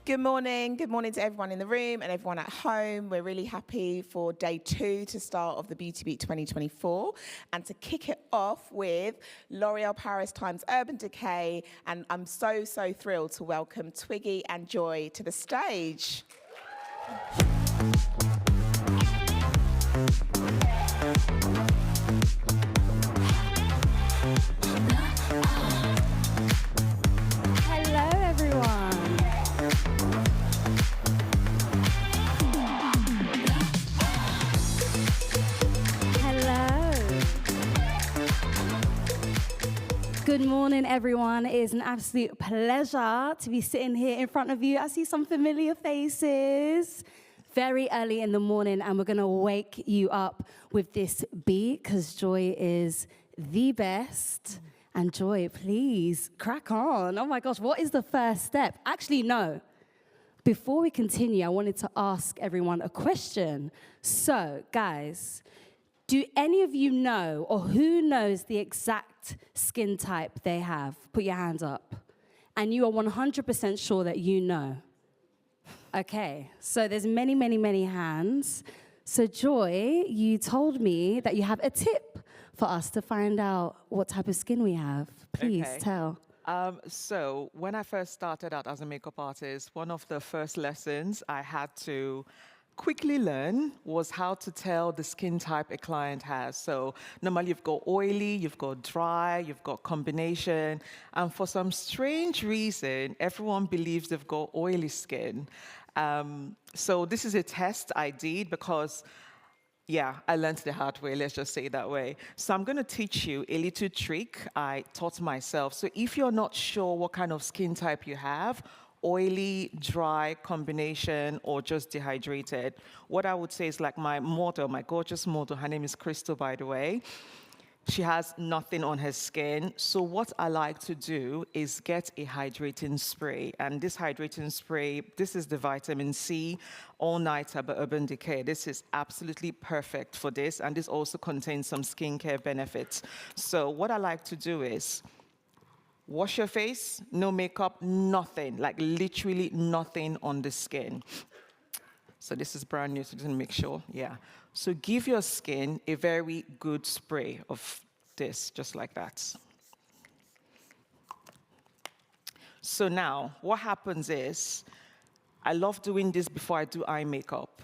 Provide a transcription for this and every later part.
Good morning to everyone in the room and everyone at home. We're really happy for day 2 to start of the Beauty Beat 2024 and to kick it off with L'Oreal Paris times Urban Decay. And I'm so thrilled to welcome Twiggy and Joy to the stage. Hello, everyone. Hello. Good morning, everyone. It is an absolute pleasure to be sitting here in front of you. I see some familiar faces. Very early in the morning, and we're going to wake you up with this beat because Joy is the best. And Joy, please, crack on. Oh my gosh, what is the first step? Actually, no. Before we continue, I wanted to ask everyone a question. So, guys, do any of you know, or who knows the exact skin type they have? Put your hands up. And you are 100% sure that you know. Okay, so there's many hands. So, Joy, you told me that you have a tip for us to find out what type of skin we have. Please tell. So when I first started out as a makeup artist, one of the first lessons I had to quickly learn was how to tell the skin type a client has. So normally you've got oily, you've got dry, you've got combination, and for some strange reason, everyone believes they've got oily skin. So this is a test I did because I learned the hard way, let's just say it that way. So I'm going to teach you a little trick I taught myself. So if you're not sure what kind of skin type you have, oily, dry, combination, or just dehydrated, what I would say is like my model, my gorgeous model, her name is Crystal, by the way. She has nothing on her skin. So what I like to do is get a hydrating spray. And this hydrating spray, this is the vitamin C all-nighter by Urban Decay. This is absolutely perfect for this. And this also contains some skincare benefits. So what I like to do is wash your face, no makeup, nothing, like literally nothing on the skin. So this is brand new, so just make sure, So give your skin a very good spray of this, just like that. So now, what happens is, I love doing this before I do eye makeup.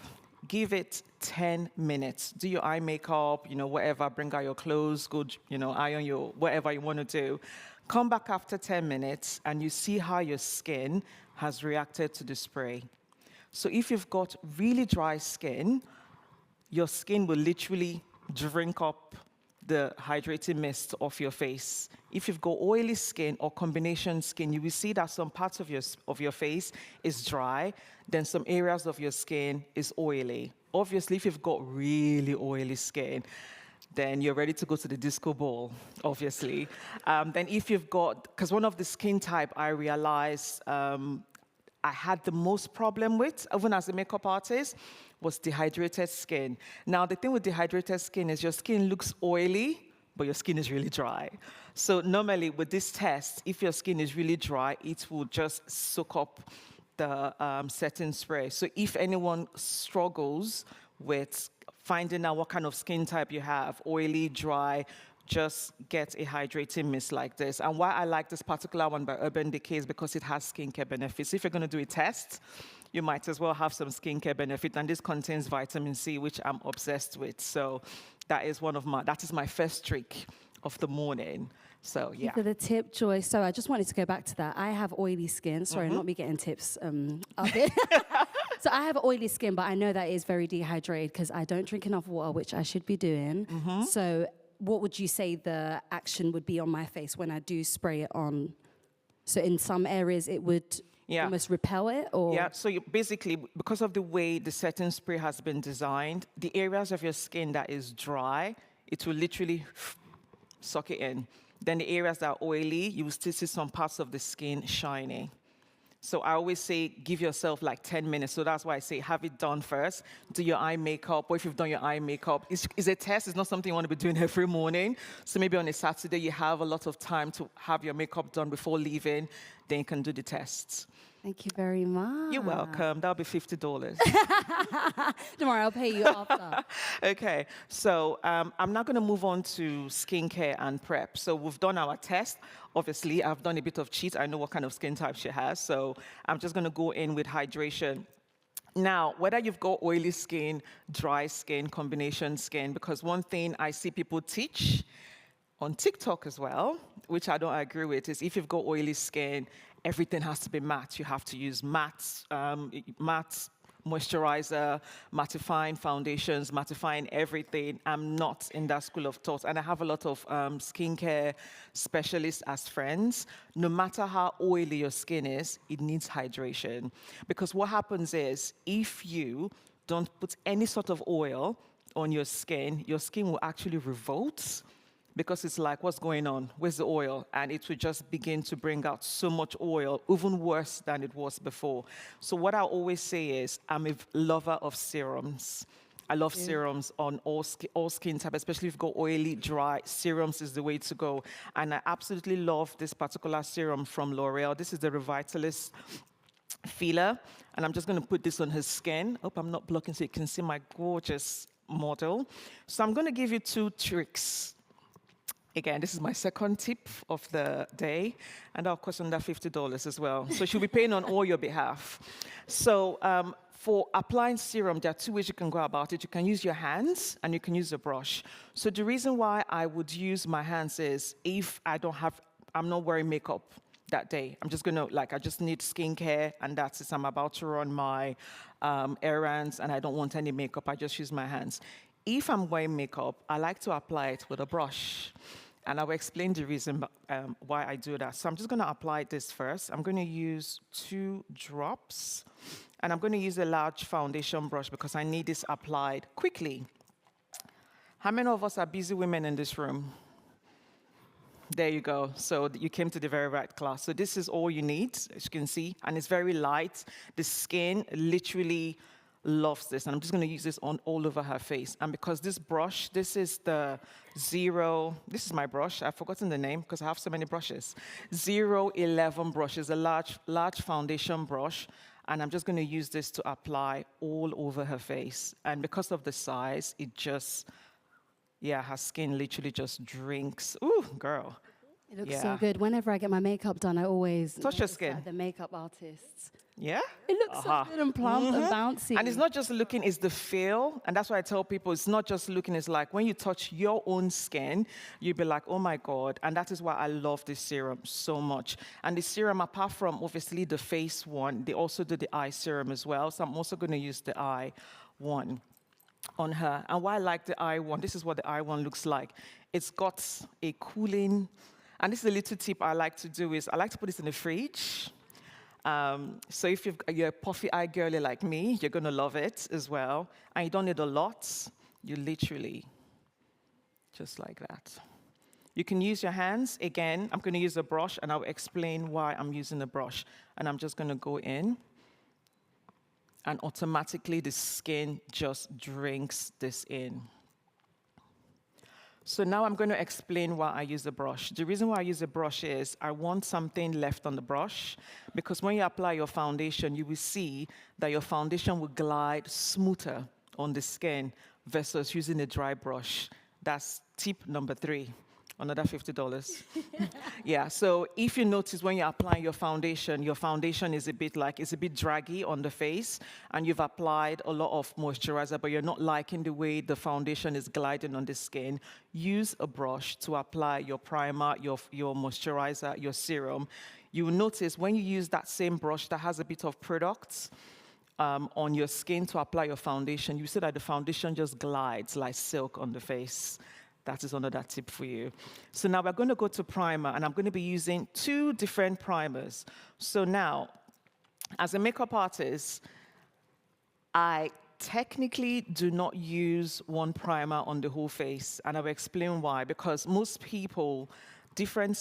Give it 10 minutes. Do your eye makeup, whatever, bring out your clothes, go, iron your, whatever you want to do. Come back after 10 minutes, and you see how your skin has reacted to the spray. So if you've got really dry skin, your skin will literally drink up the hydrating mist off your face. If you've got oily skin or combination skin, you will see that some parts of your face is dry, then some areas of your skin is oily. Obviously, if you've got really oily skin, then you're ready to go to the disco ball, obviously. Then if you've got, because one of the skin type I realized I had the most problem with, even as a makeup artist, was dehydrated skin. Now, the thing with dehydrated skin is your skin looks oily, but your skin is really dry. So normally with this test, if your skin is really dry, it will just soak up the setting spray. So if anyone struggles with finding out what kind of skin type you have, oily, dry, just get a hydrating mist like this. And why I like this particular one by Urban Decay is because it has skincare benefits. If you're going to do a test, you might as well have some skincare benefit. And this contains vitamin C, which I'm obsessed with. So that is my first trick of the morning. So Thank you for the tip, Joy. So I just wanted to go back to that. I have oily skin. Sorry, not me getting tips up here. So I have oily skin, but I know that is very dehydrated because I don't drink enough water, which I should be doing. So what would you say the action would be on my face when I do spray it on? So in some areas it would almost repel it? Or? Yeah, so you basically, because of the way the setting spray has been designed, the areas of your skin that is dry, it will literally suck it in. Then the areas that are oily, you will still see some parts of the skin shiny. So I always say, give yourself like 10 minutes. So that's why I say, have it done first. Do your eye makeup, or if you've done your eye makeup, it's a test. It's not something you want to be doing every morning. So maybe on a Saturday, you have a lot of time to have your makeup done before leaving. Then you can do the tests. Thank you very much. You're welcome. That'll be $50. Don't worry, I'll pay you after. Okay, so I'm now going to move on to skincare and prep. So we've done our test. Obviously, I've done a bit of cheat. I know what kind of skin type she has. So I'm just going to go in with hydration. Now, whether you've got oily skin, dry skin, combination skin, because one thing I see people teach on TikTok as well, which I don't agree with, is if you've got oily skin, everything has to be matte. You have to use matte moisturizer, mattifying foundations, mattifying everything. I'm not in that school of thought. And I have a lot of skincare specialists as friends. No matter how oily your skin is, it needs hydration. Because what happens is, if you don't put any sort of oil on your skin will actually revolt. Because it's like, what's going on? Where's the oil? And it will just begin to bring out so much oil, even worse than it was before. So what I always say is, I'm a lover of serums. I love serums on all skin type, especially if you've got oily, dry. Serums is the way to go. And I absolutely love this particular serum from L'Oreal. This is the Revitalists Feeler. And I'm just going to put this on her skin. Hope I'm not blocking so you can see my gorgeous model. So I'm going to give you 2 tricks. Again, this is my second tip of the day, and that'll cost under $50 as well. So she'll be paying on all your behalf. So for applying serum, there are 2 ways you can go about it. You can use your hands, and you can use a brush. So the reason why I would use my hands is if I'm not wearing makeup that day. I'm just gonna, I just need skincare, and that's it. I'm about to run my errands, and I don't want any makeup. I just use my hands. If I'm wearing makeup, I like to apply it with a brush. And I will explain the reason why I do that. So I'm just going to apply this first. I'm going to use 2 drops. And I'm going to use a large foundation brush because I need this applied quickly. How many of us are busy women in this room? There you go. So you came to the very right class. So this is all you need, as you can see. And it's very light. The skin literally loves this, and I'm just going to use this on all over her face. And because this brush, this is the this is my brush. I've forgotten the name because I have so many brushes. 011 brush is a large foundation brush, and I'm just going to use this to apply all over her face. And because of the size, it just, her skin literally just drinks. Ooh, girl. It looks so good. Whenever I get my makeup done, I always touch your skin. Like the makeup artists. Yeah? It looks so good and plump and bouncy. And it's not just looking, it's the feel. And that's why I tell people it's not just looking, it's like when you touch your own skin, you'll be like, oh my God. And that is why I love this serum so much. And the serum, apart from obviously the face one, they also do the eye serum as well. So I'm also going to use the eye one on her. And why I like the eye one, this is what the eye one looks like. It's got a cooling, and this is a little tip I like to do is I like to put this in the fridge. So if you're a puffy eye girly like me, you're going to love it as well. And you don't need a lot. You literally, just like that. You can use your hands. Again, I'm going to use a brush, and I'll explain why I'm using a brush. And I'm just going to go in. And automatically, the skin just drinks this in. So now I'm going to explain why I use a brush. The reason why I use a brush is I want something left on the brush, because when you apply your foundation, you will see that your foundation will glide smoother on the skin versus using a dry brush. That's tip number 3. Another $50. Yeah, so if you notice when you're applying your foundation is a bit it's a bit draggy on the face, and you've applied a lot of moisturizer, but you're not liking the way the foundation is gliding on the skin, use a brush to apply your primer, your moisturizer, your serum. You will notice when you use that same brush that has a bit of products on your skin to apply your foundation, you see that the foundation just glides like silk on the face. That is another tip for you. So now we're going to go to primer, and I'm going to be using 2 different primers. So now, as a makeup artist, I technically do not use one primer on the whole face, and I will explain why. Because most people, different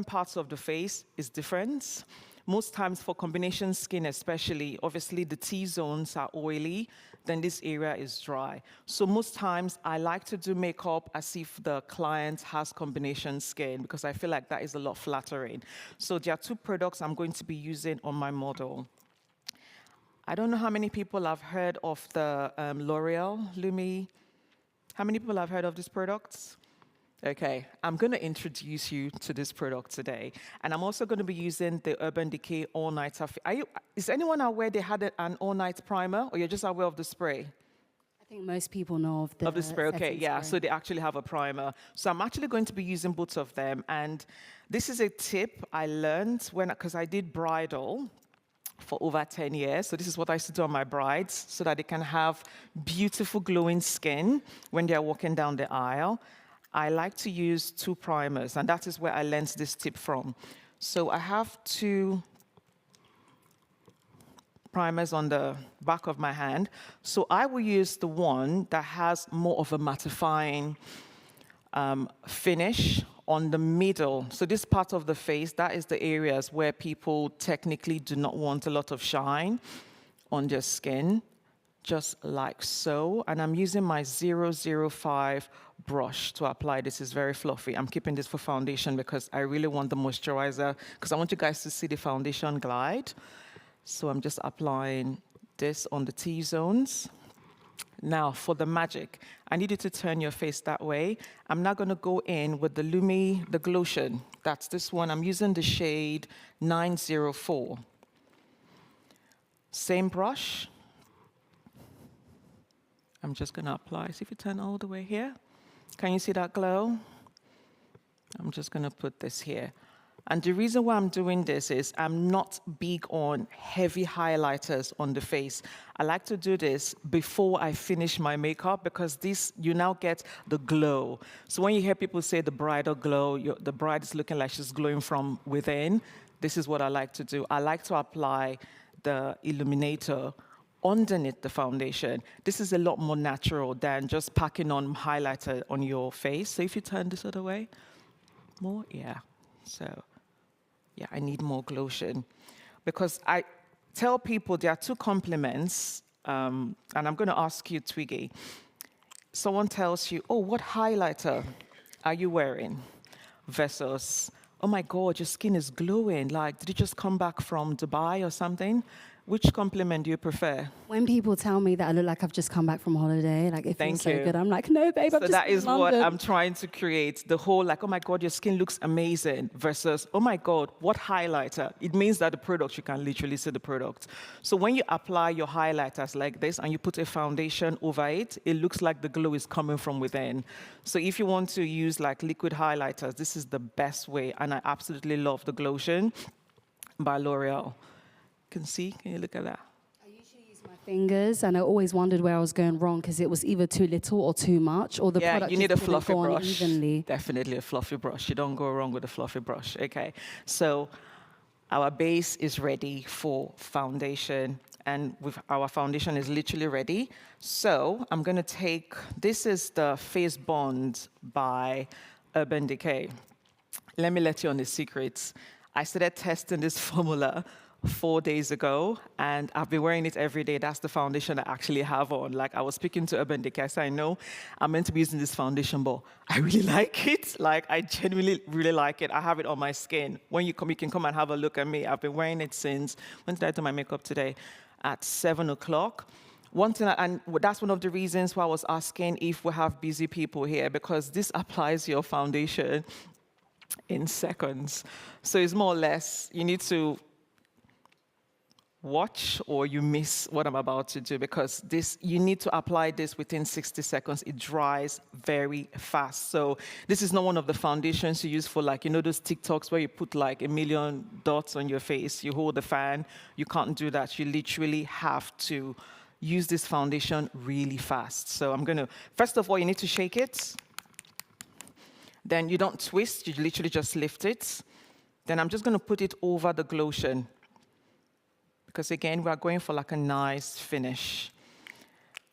parts of the face is different. Most times for combination skin especially, obviously the T-zones are oily, then this area is dry. So most times I like to do makeup as if the client has combination skin because I feel like that is a lot flattering. So there are two products I'm going to be using on my model. I don't know how many people have heard of the L'Oreal Lumi. How many people have heard of these products? Okay, I'm going to introduce you to this product today. And I'm also going to be using the Urban Decay All-Nighter. Is anyone aware they had an all-night primer, or you're just aware of the spray? I think most people know Of the spray, okay, setting yeah. spray. So they actually have a primer. So I'm actually going to be using both of them. And this is a tip I learned because I did bridal for over 10 years. So this is what I used to do on my brides so that they can have beautiful glowing skin when they're walking down the aisle. I like to use two primers, and that is where I learned this tip from. So I have two primers on the back of my hand. So I will use the one that has more of a mattifying finish on the middle. So this part of the face, that is the areas where people technically do not want a lot of shine on their skin, just like so. And I'm using my 005 brush to apply. This is very fluffy. I'm keeping this for foundation because I really want the moisturizer, because I want you guys to see the foundation glide. So I'm just applying this on the T-zones. Now for the magic, I need you to turn your face that way. I'm now going to go in with the Lumi, the Glotion. That's this one. I'm using the shade 904. Same brush. I'm just going to apply. See if you turn all the way here. Can you see that glow? I'm just going to put this here. And the reason why I'm doing this is I'm not big on heavy highlighters on the face. I like to do this before I finish my makeup because this, you now get the glow. So when you hear people say the bridal glow, the bride is looking like she's glowing from within, this is what I like to do. I like to apply the illuminator underneath the foundation. This is a lot more natural than just packing on highlighter on your face. So if you turn this other way, more, yeah. So, yeah, I need more glotion. Because I tell people there are two compliments, and I'm going to ask you, Twiggy. Someone tells you, oh, what highlighter are you wearing? Versus, oh my God, your skin is glowing. Like, did you just come back from Dubai or something? Which compliment do you prefer? When people tell me that I look like I've just come back from holiday, like it feels so you. good, I'm like, no, babe, I'm So just that in is London. what I'm trying to create. The whole like, oh my God, your skin looks amazing versus, oh my God, what highlighter? It means that the product, you can literally see the product. So when you apply your highlighters like this and you put a foundation over it, it looks like the glow is coming from within. So if you want to use like liquid highlighters, this is the best way. And I absolutely love the Glotion by L'Oreal. Can you look at that? I usually use my fingers, and I always wondered where I was going wrong because it was either too little or too much, or the product you need a just didn't fluffy go on brush. evenly. Definitely a fluffy brush. You don't go wrong with a fluffy brush. Okay, so our base is ready for foundation, and our foundation is literally ready. So I'm going to take, this is the Face Bond by Urban Decay. Let me let you on the secrets. I started testing this formula 4 days ago, and I've been wearing it every day. That's the foundation I actually have on. Like, I was speaking to Urban Decay, I said, I know I'm meant to be using this foundation, but I really like it. Like, I genuinely really like it. I have it on my skin. When you come, you can come and have a look at me. I've been wearing it since, when did I do my makeup today? At 7 o'clock. One thing, and that's one of the reasons why I was asking if we have busy people here, because this applies your foundation in seconds. So it's more or less, you need to watch or you miss what I'm about to do, because this, you need to apply this within 60 seconds. It dries very fast. So this is not one of the foundations you use for, like, you know, those TikToks where you put like 1 million dots on your face, you hold the fan. You can't do that. You literally have to use this foundation really fast. So I'm gonna, first of all, you need to shake it. Then you don't twist, you literally just lift it. Then I'm just gonna put it over the Glotion, because again, we are going for like a nice finish.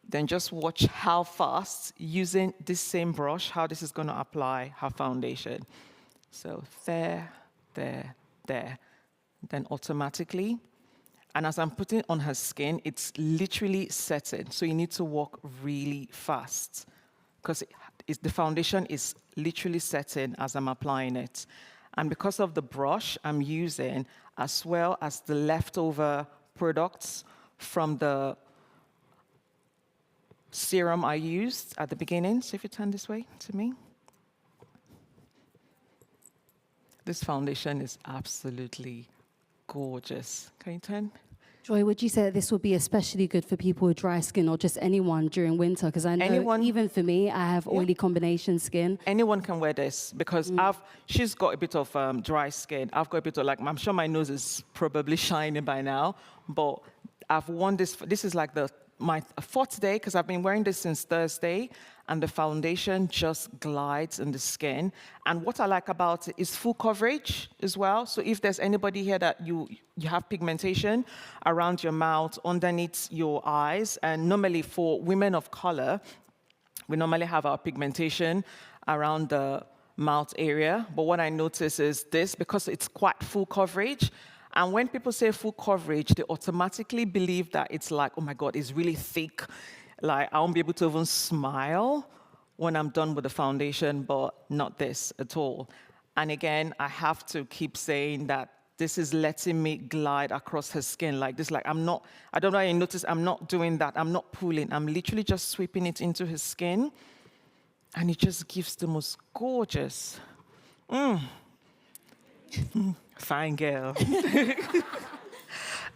Then just watch how fast, using this same brush, how this is going to apply our foundation. So there, there, there. then automatically. And as I'm putting it on her skin, it's literally setting. So you need to walk really fast because the foundation is literally setting as I'm applying it. And because of the brush I'm using, as well as the leftover products from the serum I used at the beginning. So if you turn this way to me. This foundation is absolutely gorgeous. Can you turn? Joy, would you say that this would be especially good for people with dry skin or just anyone during winter? Because I know even for me, I have oily combination skin. Anyone can wear this because she's got a bit of dry skin. I've got a bit of I'm sure my nose is probably shining by now, but I've worn this. This is like my fourth day because I've been wearing this since Thursday, and the foundation just glides in the skin. And what I like about it is full coverage as well. So if there's anybody here that you have pigmentation around your mouth, underneath your eyes, and normally for women of color, we normally have our pigmentation around the mouth area. But what I notice is this, because it's quite full coverage, and when people say full coverage, they automatically believe that it's like, oh my God, it's really thick. Like, I won't be able to even smile when I'm done with the foundation, but not this at all. And again, I have to keep saying that this is letting me glide across her skin like this. Like, I don't know if you notice, I'm not doing that. I'm not pulling. I'm literally just sweeping it into her skin. And it just gives the most gorgeous, fine girl.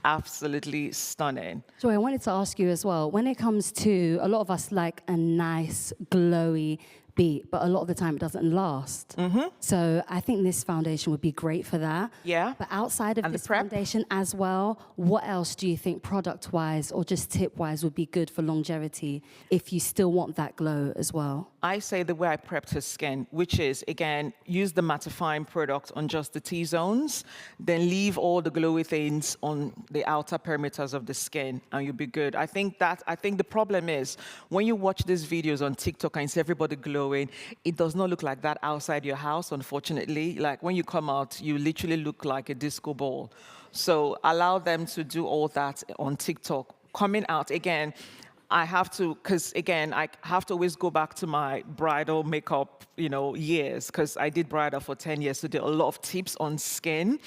Absolutely stunning. Joy, I wanted to ask you as well, when it comes to, a lot of us like a nice, glowy beat, but a lot of the time it doesn't last. So I think this foundation would be great for that. Yeah. But outside of this foundation as well, what else do you think product-wise or just tip-wise would be good for longevity if you still want that glow as well? I say the way I prepped her skin, which is, again, use the mattifying product on just the T-zones, then leave all the glowy things on the outer perimeters of the skin, and you'll be good. I think the problem is, when you watch these videos on TikTok and see everybody glowing, it does not look like that outside your house, unfortunately. Like, when you come out, you literally look like a disco ball. So allow them to do all that on TikTok. Coming out, again, I have to always go back to my bridal makeup, years, because I did bridal for 10 years. So there are a lot of tips on skin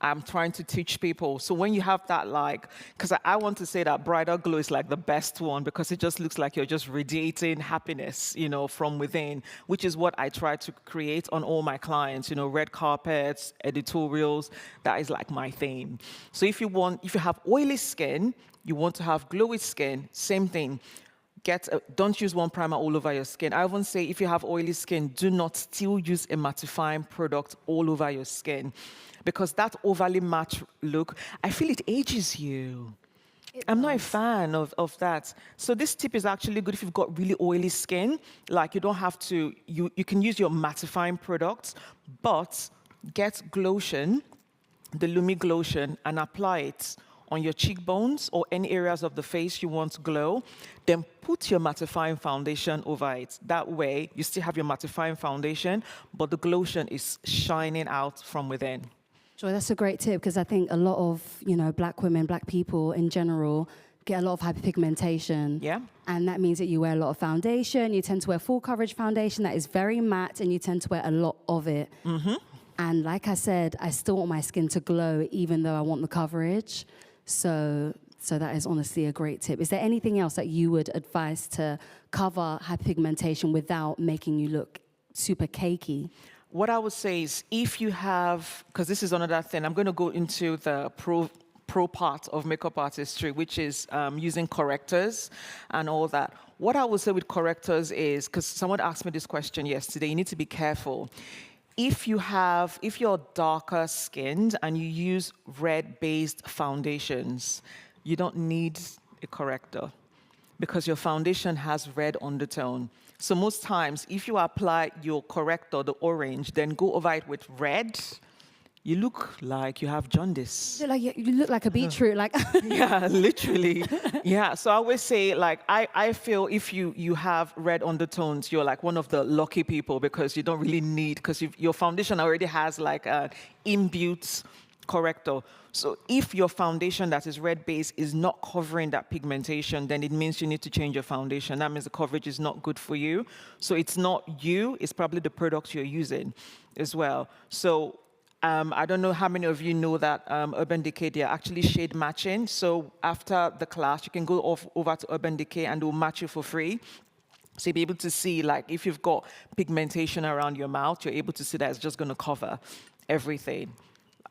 I'm trying to teach people. So when you have that, because I want to say that bridal glow is like the best one because it just looks like you're just radiating happiness, from within, which is what I try to create on all my clients, red carpets, editorials. That is like my theme. So if you have oily skin, you want to have glowy skin, same thing. Don't use one primer all over your skin. I even say if you have oily skin, do not still use a mattifying product all over your skin because that overly matte look, I feel it ages you. I'm not a fan of that. So this tip is actually good if you've got really oily skin. Like, you don't have to, you can use your mattifying products, but get Glotion, the Lumi Glotion, and apply it on your cheekbones or any areas of the face you want to glow, then put your mattifying foundation over it. That way, you still have your mattifying foundation, but the Glotion is shining out from within. Joy, that's a great tip because I think a lot of, black women, black people in general, get a lot of hyperpigmentation. Yeah. And that means that you wear a lot of foundation. You tend to wear full coverage foundation that is very matte, and you tend to wear a lot of it. And like I said, I still want my skin to glow even though I want the coverage. So that is honestly a great tip. Is there anything else that you would advise to cover hyperpigmentation without making you look super cakey? What I would say is if you have, because this is another thing, I'm going to go into the pro part of makeup artistry, which is using correctors and all that. What I would say with correctors is, because someone asked me this question yesterday, you need to be careful. If you're darker skinned and you use red-based foundations, you don't need a corrector because your foundation has red undertone. So most times, if you apply your corrector, the orange, then go over it with red, you look like you have jaundice. You look like a beetroot. Yeah, literally. Yeah, so I always say, I feel if you have red undertones, you're like one of the lucky people because you don't really need, because your foundation already has an inbuilt corrector. So if your foundation that is red base is not covering that pigmentation, then it means you need to change your foundation. That means the coverage is not good for you. So it's not you, it's probably the product you're using as well. So I don't know how many of you know that Urban Decay, they are actually shade matching. So after the class, you can go over to Urban Decay and they'll match you for free. So you'll be able to see, like, if you've got pigmentation around your mouth, you're able to see that it's just going to cover everything.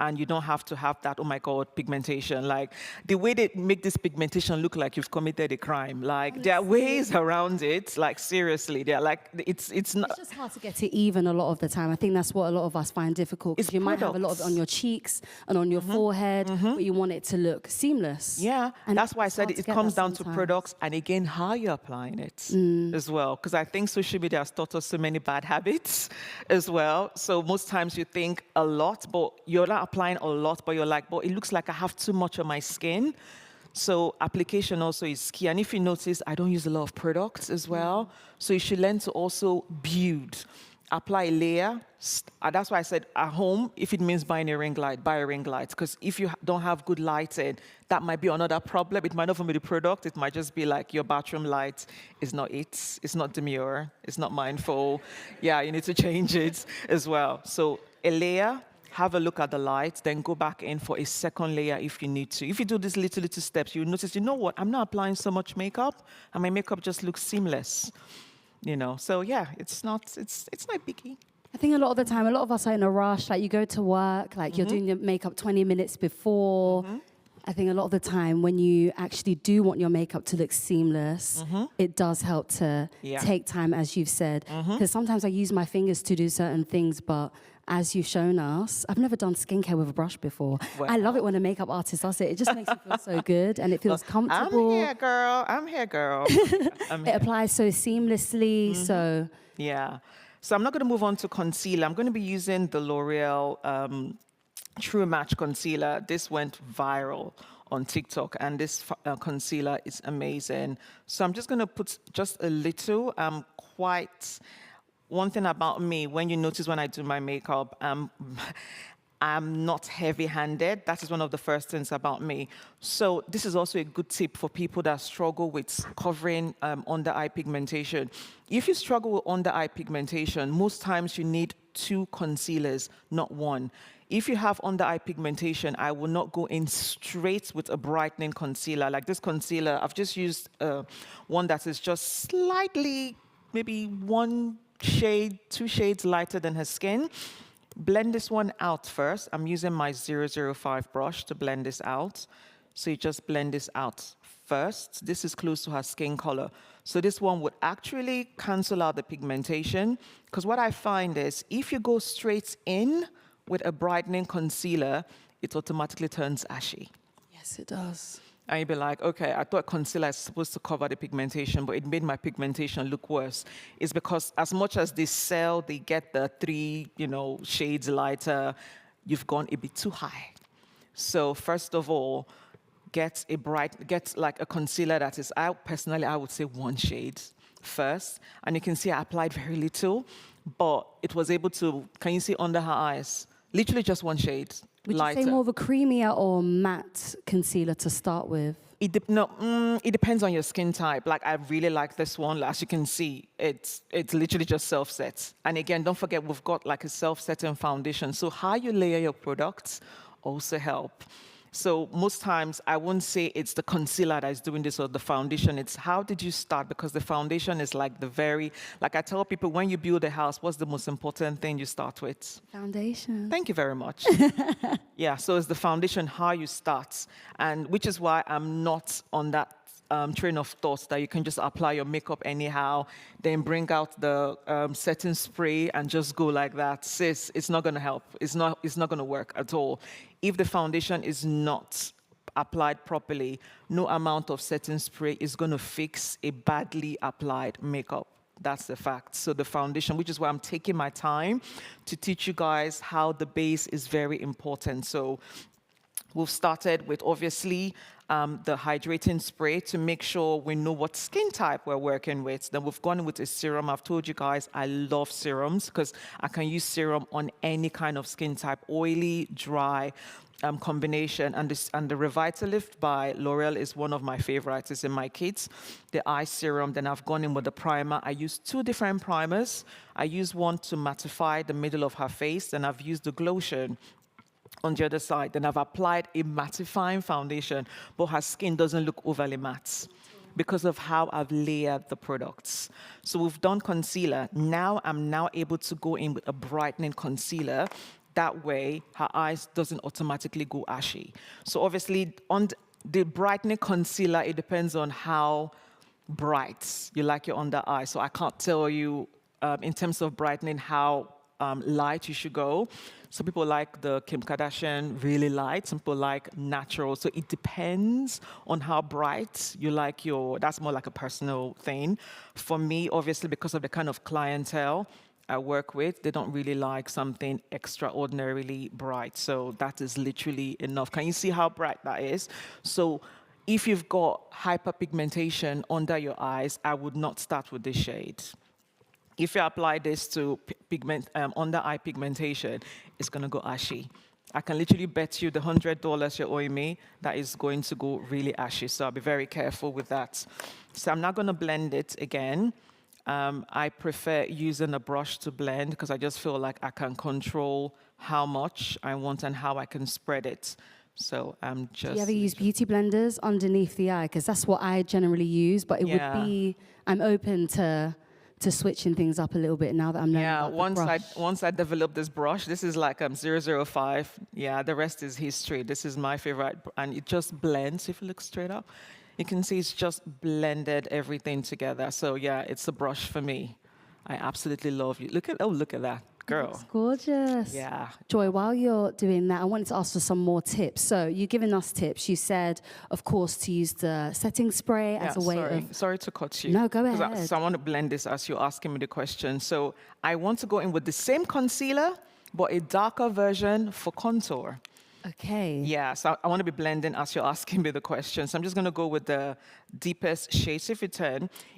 And you don't have to have that, oh my God, pigmentation. Like, the way they make this pigmentation look like you've committed a crime. Like, there are ways around it. Like, seriously, they're like, it's not. It's just hard to get it even a lot of the time. I think that's what a lot of us find difficult. Because you might have a lot of it on your cheeks and on your forehead, but you want it to look seamless. Yeah, and that's why I said it comes down to sometimes. products and, again, how you're applying it as well. Because I think social media has taught us so many bad habits as well. So most times you think a lot, but you're not applying a lot, but you're like, but it looks like I have too much on my skin. So application also is key. And if you notice, I don't use a lot of products as well. So you should learn to also build. Apply a layer. That's why I said at home, if it means buying a ring light, buy a ring light. Because if you don't have good lighting, that might be another problem. It might not even be the product. It might just be like your bathroom light is not it. It's not demure. It's not mindful. Yeah, you need to change it as well. So a layer. Have a look at the light, then go back in for a second layer if you need to. If you do these little steps, you'll notice, you know what, I'm not applying so much makeup, and my makeup just looks seamless. You know, so yeah, it's not biggie. I think a lot of the time, a lot of us are in a rush. Like, you go to work, like you're doing your makeup 20 minutes before. I think a lot of the time when you actually do want your makeup to look seamless, it does help to take time, as you've said. Because sometimes I use my fingers to do certain things, but as you've shown us, I've never done skincare with a brush before. Wow. I love it when a makeup artist does it. It just makes you feel so good and it feels comfortable. I'm here, girl. I'm here, girl. It applies so seamlessly, so... Yeah. So I'm not going to move on to concealer. I'm going to be using the L'Oreal True Match Concealer. This went viral on TikTok, and this concealer is amazing. So I'm just going to put just a little. One thing about me, when you notice when I do my makeup, I'm not heavy-handed. That is one of the first things about me. So this is also a good tip for people that struggle with covering under-eye pigmentation. If you struggle with under-eye pigmentation, most times you need 2 concealers, not 1. If you have under-eye pigmentation, I will not go in straight with a brightening concealer. Like this concealer, I've just used one that is just slightly, maybe 1 shade, 2 shades lighter than her skin. Blend this one out first. I'm using my 005 brush to blend this out. So you just blend this out first. This is close to her skin color. So this one would actually cancel out the pigmentation. Because what I find is if you go straight in with a brightening concealer, it automatically turns ashy. Yes, it does. And you'd be like, okay, I thought concealer is supposed to cover the pigmentation, but it made my pigmentation look worse. It's because as much as they get the 3, shades lighter, you've gone a bit too high. So first of all, get like a concealer that is, I would say 1 shade first. And you can see I applied very little, but it was able to, can you see under her eyes? Literally just 1 shade. Would lighter. you say more of a creamier or matte concealer to start with? It depends on your skin type. Like, I really like this one. As you can see, it's literally just self-set. And again, don't forget, we've got like a self-setting foundation. So how you layer your products also help. So most times, I wouldn't say it's the concealer that is doing this or the foundation. It's how did you start? Because the foundation is like like I tell people, when you build a house, what's the most important thing you start with? Foundation. Thank you very much. Yeah, so it's the foundation, how you start. And which is why I'm not on that train of thought that you can just apply your makeup anyhow, then bring out the setting spray and just go like that. Sis, it's not going to help. It's not going to work at all. If the foundation is not applied properly, no amount of setting spray is going to fix a badly applied makeup. That's the fact. So the foundation, which is why I'm taking my time to teach you guys how the base is very important. So we've started with, obviously, the hydrating spray to make sure we know what skin type we're working with. Then we've gone with a serum. I've told you guys I love serums because I can use serum on any kind of skin type, oily, dry. combination, and the Revitalift by L'Oreal is one of my favorites. It's in my kits. The eye serum, then I've gone in with the primer. I use 2 different primers. I use one to mattify the middle of her face, then I've used the Glotion on the other side. Then I've applied a mattifying foundation, but her skin doesn't look overly matte because of how I've layered the products. So we've done concealer. Now I'm able to go in with a brightening concealer. That way, her eyes doesn't automatically go ashy. So obviously, on the brightening concealer, it depends on how bright you like your under eye. So I can't tell you, in terms of brightening, how light you should go. Some people like the Kim Kardashian really light. Some people like natural. So it depends on how bright you like that's more like a personal thing. For me, obviously, because of the kind of clientele I work with, they don't really like something extraordinarily bright. So that is literally enough. Can you see how bright that is? So if you've got hyperpigmentation under your eyes, I would not start with this shade. If you apply this to under eye pigmentation, it's going to go ashy. I can literally bet you the $100 you're owing me that is going to go really ashy. So I'll be very careful with that. So I'm not going to blend it again. I prefer using a brush to blend because I just feel like I can control how much I want and how I can spread it. So I'm just... Do you ever use beauty blenders underneath the eye? Because that's what I generally use, but it would be... I'm open to switching things up a little bit now that I'm learning about the brush. Once I developed this brush, this is like 005. Yeah, the rest is history. This is my favorite, and it just blends. If you look straight up, you can see it's just blended everything together. So yeah, it's a brush for me. I absolutely love it. Look at that, girl. It's gorgeous. Yeah. Joy, while you're doing that, I wanted to ask for some more tips. So you're giving us tips. You said, of course, to use the setting spray as a way of... Sorry to cut you. No, go ahead. So I want to blend this as you're asking me the question. So I want to go in with the same concealer, but a darker version for contour. Okay. Yeah, so I want to be blending as you're asking me the question. So I'm just going to go with the deepest shade. So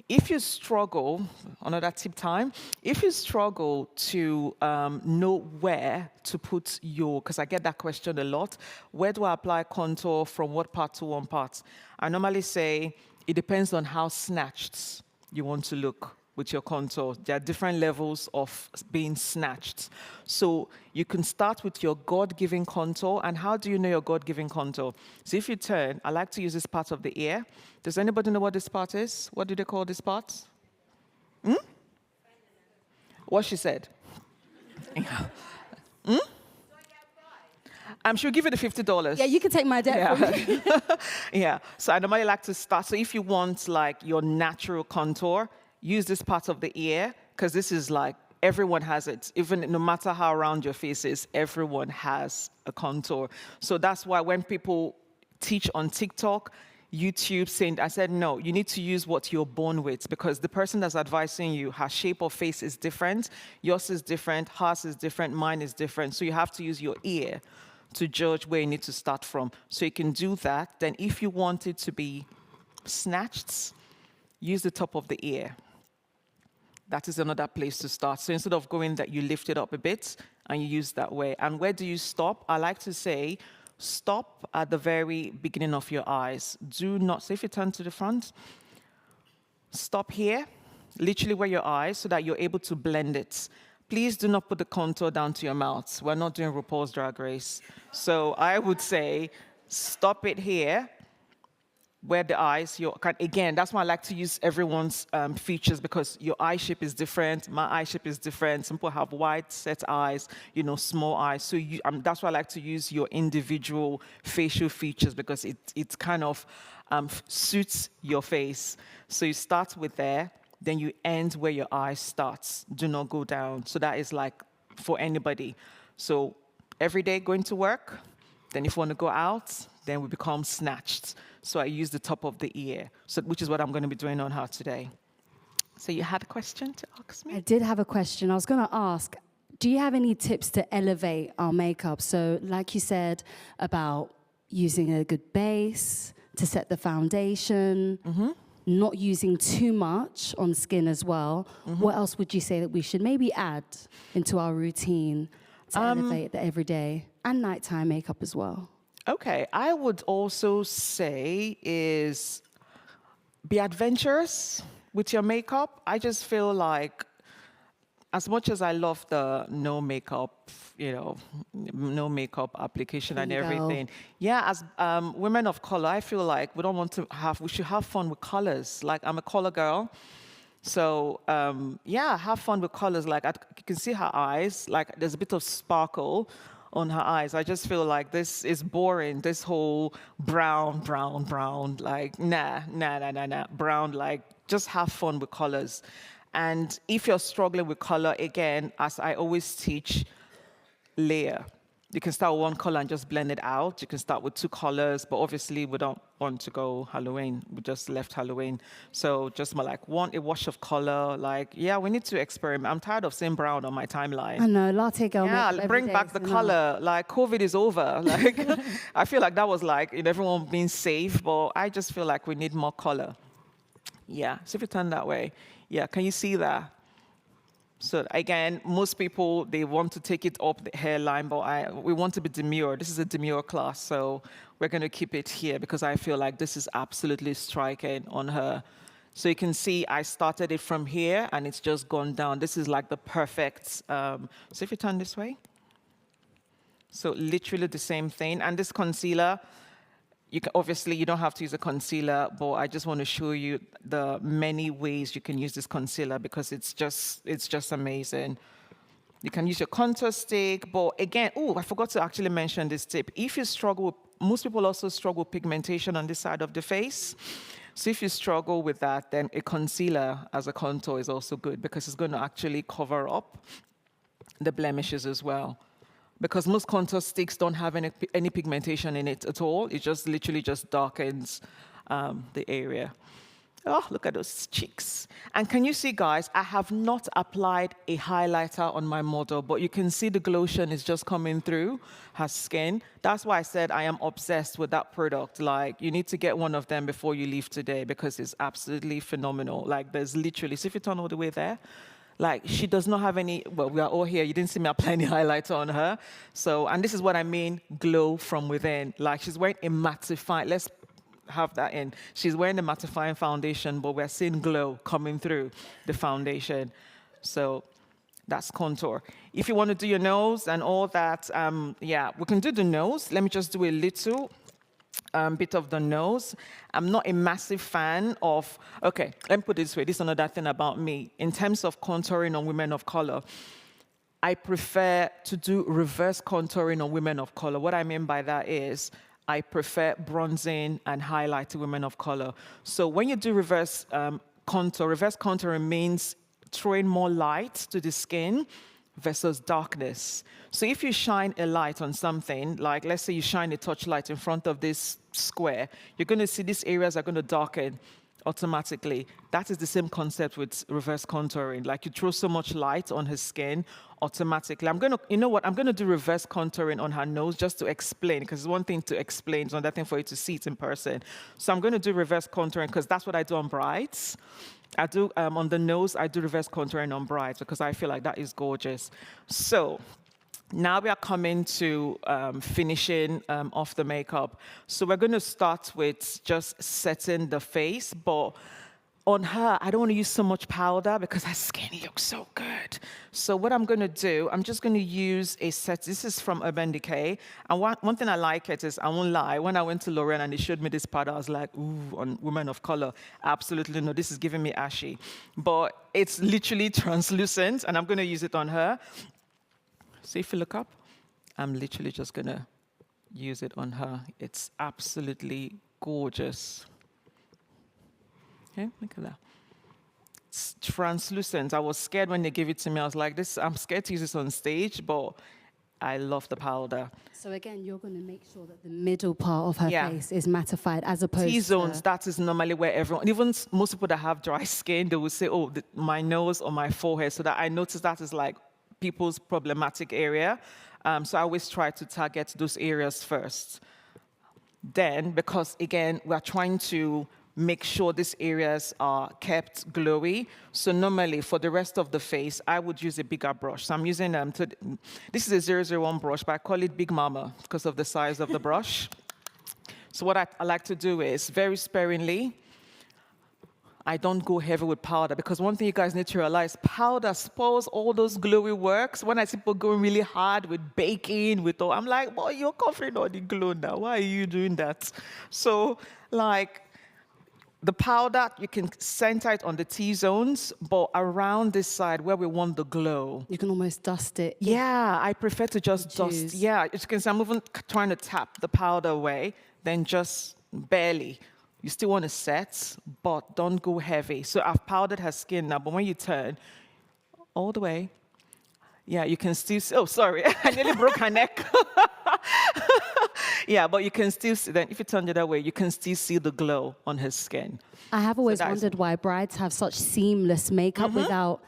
if you struggle, another tip time, if you struggle to know where to put because I get that question a lot, where do I apply contour from what part to one part? I normally say it depends on how snatched you want to look with your contour. There are different levels of being snatched. So you can start with your God-given contour. And how do you know your God-given contour? So if you turn, I like to use this part of the ear. Does anybody know what this part is? What do they call this part? What she said? She'll give you the $50. Yeah, you can take my debt from me. Yeah, so I normally like to start. So if you want like your natural contour, use this part of the ear, because this is like, everyone has it. Even no matter how round your face is, everyone has a contour. So that's why when people teach on TikTok, YouTube, I said, no, you need to use what you're born with, because the person that's advising you, her shape of face is different, yours is different, hers is different, mine is different. So you have to use your ear to judge where you need to start from. So you can do that. Then if you want it to be snatched, use the top of the ear. That is another place to start. So instead of going that, you lift it up a bit and you use that way. And where do you stop? I like to say, stop at the very beginning of your eyes. Do not, so if you turn to the front, stop here, literally where your eyes, so that you're able to blend it. Please do not put the contour down to your mouth. We're not doing RuPaul's Drag Race. So I would say, stop it here, where the eyes, again, that's why I like to use everyone's features, because your eye shape is different, my eye shape is different. Some people have wide set eyes, small eyes. So that's why I like to use your individual facial features, because it kind of suits your face. So you start with there, then you end where your eye starts. Do not go down. So that is like for anybody. So every day going to work, then if you want to go out, then we become snatched. So I use the top of the ear, which is what I'm going to be doing on her today. So you had a question to ask me? I did have a question. I was going to ask, do you have any tips to elevate our makeup? So like you said about using a good base to set the foundation, not using too much on skin as well. What else would you say that we should maybe add into our routine to elevate the everyday and nighttime makeup as well? Okay, I would also say is be adventurous with your makeup. I just feel like as much as I love the no makeup, no makeup application and Clean girl. everything, yeah, as women of color, I feel like we should have fun with colors. Like I'm a color girl. So yeah, have fun with colors. Like you can see her eyes, like there's a bit of sparkle on her eyes. I just feel like this is boring. This whole brown, like nah, brown. Like just have fun with colors. And if you're struggling with color, again, as I always teach, layer. You can start with one color and just blend it out. You can start with two colors, but obviously we don't want to go Halloween. We just left Halloween. So just more like a wash of color. Like, yeah, we need to experiment. I'm tired of seeing brown on my timeline. I know, latte girl. Yeah, makeup bring every back day the is color. Like COVID is over. Like I feel like that was like everyone being safe, but I just feel like we need more color. Yeah, so if you turn that way, yeah, can you see that? So again, most people, they want to take it up the hairline, but we want to be demure. This is a demure class, so we're going to keep it here because I feel like this is absolutely striking on her. So you can see I started it from here and it's just gone down. This is like the perfect, so if you turn this way. So literally the same thing. And this concealer, obviously you don't have to use a concealer, but I just want to show you the many ways you can use this concealer because it's just amazing. You can use your contour stick, but again, I forgot to actually mention this tip. If you struggle, most people also struggle with pigmentation on this side of the face. So if you struggle with that, then a concealer as a contour is also good because it's going to actually cover up the blemishes as well. Because most contour sticks don't have any pigmentation in it at all. It just literally just darkens the area. Oh, look at those cheeks. And can you see, guys, I have not applied a highlighter on my model, but you can see the glotion is just coming through her skin. That's why I said I am obsessed with that product. Like, you need to get one of them before you leave today because it's absolutely phenomenal. Like, there's literally, so if you turn all the way there, like, she does not have any, well, we are all here. You didn't see me apply any highlighter on her. So, and this is what I mean, glow from within. Like, she's wearing a mattifying, let's have that in. She's wearing a mattifying foundation, but we're seeing glow coming through the foundation. So that's contour. If you want to do your nose and all that, yeah, we can do the nose. Let me just do a little bit of the nose. I'm not a massive fan of, okay, let me put it this way. This is another thing about me. In terms of contouring on women of color, I prefer to do reverse contouring on women of color. What I mean by that is I prefer bronzing and highlighting women of color. So when you do reverse contouring means throwing more light to the skin versus darkness. So if you shine a light on something, like let's say you shine a torchlight in front of this square, you're going to see these areas are going to darken automatically. That is the same concept with reverse contouring. Like you throw so much light on her skin automatically. You know what? I'm going to do reverse contouring on her nose just to explain, because it's one thing to explain, it's another thing for you to see it in person. So I'm going to do reverse contouring because that's what I do on brides. I do, on the nose, I do reverse contouring on brides because I feel like that is gorgeous. So now we are coming to finishing off the makeup. So we're going to start with just setting the face, but on her, I don't want to use so much powder because her skin looks so good. So what I'm going to do, I'm just going to use a set. This is from Urban Decay. And one thing I like it is, I won't lie, when I went to L'Oreal and they showed me this powder, I was like, ooh, on women of color, absolutely no, this is giving me ashy. But it's literally translucent, and I'm going to use it on her. So if you look up, I'm literally just going to use it on her. It's absolutely gorgeous. Okay, look at that. It's translucent. I was scared when they gave it to me. I was like, I'm scared to use this on stage, but I love the powder. So again, you're going to make sure that the middle part of her face is mattified as opposed T-zones, to... that is normally where everyone, even most people that have dry skin, they will say, oh, my nose or my forehead. So that I noticed that is like people's problematic area. So I always try to target those areas first. Then, because again, we're trying to make sure these areas are kept glowy. So normally for the rest of the face, I would use a bigger brush. So I'm using, this is a 001 brush, but I call it Big Mama because of the size of the brush. So what I like to do is, very sparingly, I don't go heavy with powder, because one thing you guys need to realize, powder spoils all those glowy works. When I see people going really hard with baking, with all, I'm like, boy, you're covering all the glow now. Why are you doing that? So, like, the powder, you can center it on the T-zones, but around this side where we want the glow. You can almost dust it. Yeah, I prefer to just dust. Juice. Yeah, as you can see, I'm even trying to tap the powder away, then just barely. You still want to set, but don't go heavy. So I've powdered her skin now, but when you turn all the way, yeah, you can still see, oh, sorry, I nearly broke her neck. Yeah, but you can still see, then if you turn the other way, you can still see the glow on her skin. I have always that is- wondered why brides have such seamless makeup without.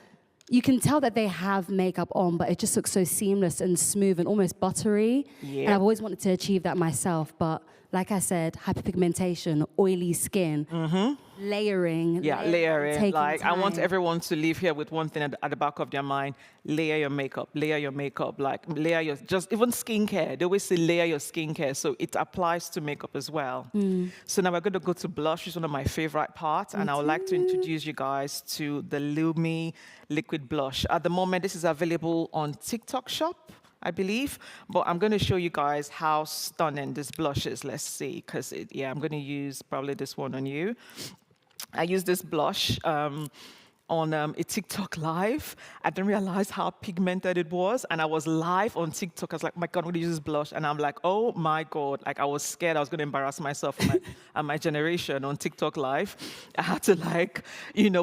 You can tell that they have makeup on, but it just looks so seamless and smooth and almost buttery. Yeah. And I've always wanted to achieve that myself, but like I said, hyperpigmentation, oily skin, layering. Yeah, layering. taking Like, I want time. everyone to leave here with one thing at the back of their mind: layer your makeup, layer your makeup. Like, layer your, just even skincare. They always say layer your skincare, so it applies to makeup as well. So now we're going to go to blush, which is one of my favorite parts, and I would like to introduce you guys to the Lumi Liquid Blush. At the moment, this is available on TikTok Shop, I believe, but I'm going to show you guys how stunning this blush is. Let's see, because I'm going to use probably this one on you. I used this blush on a TikTok live. I didn't realize how pigmented it was, and I was live on TikTok. I was like, my God, I'm going to use this blush, and I'm like, oh my God, like I was scared I was going to embarrass myself and my generation on TikTok live. I had to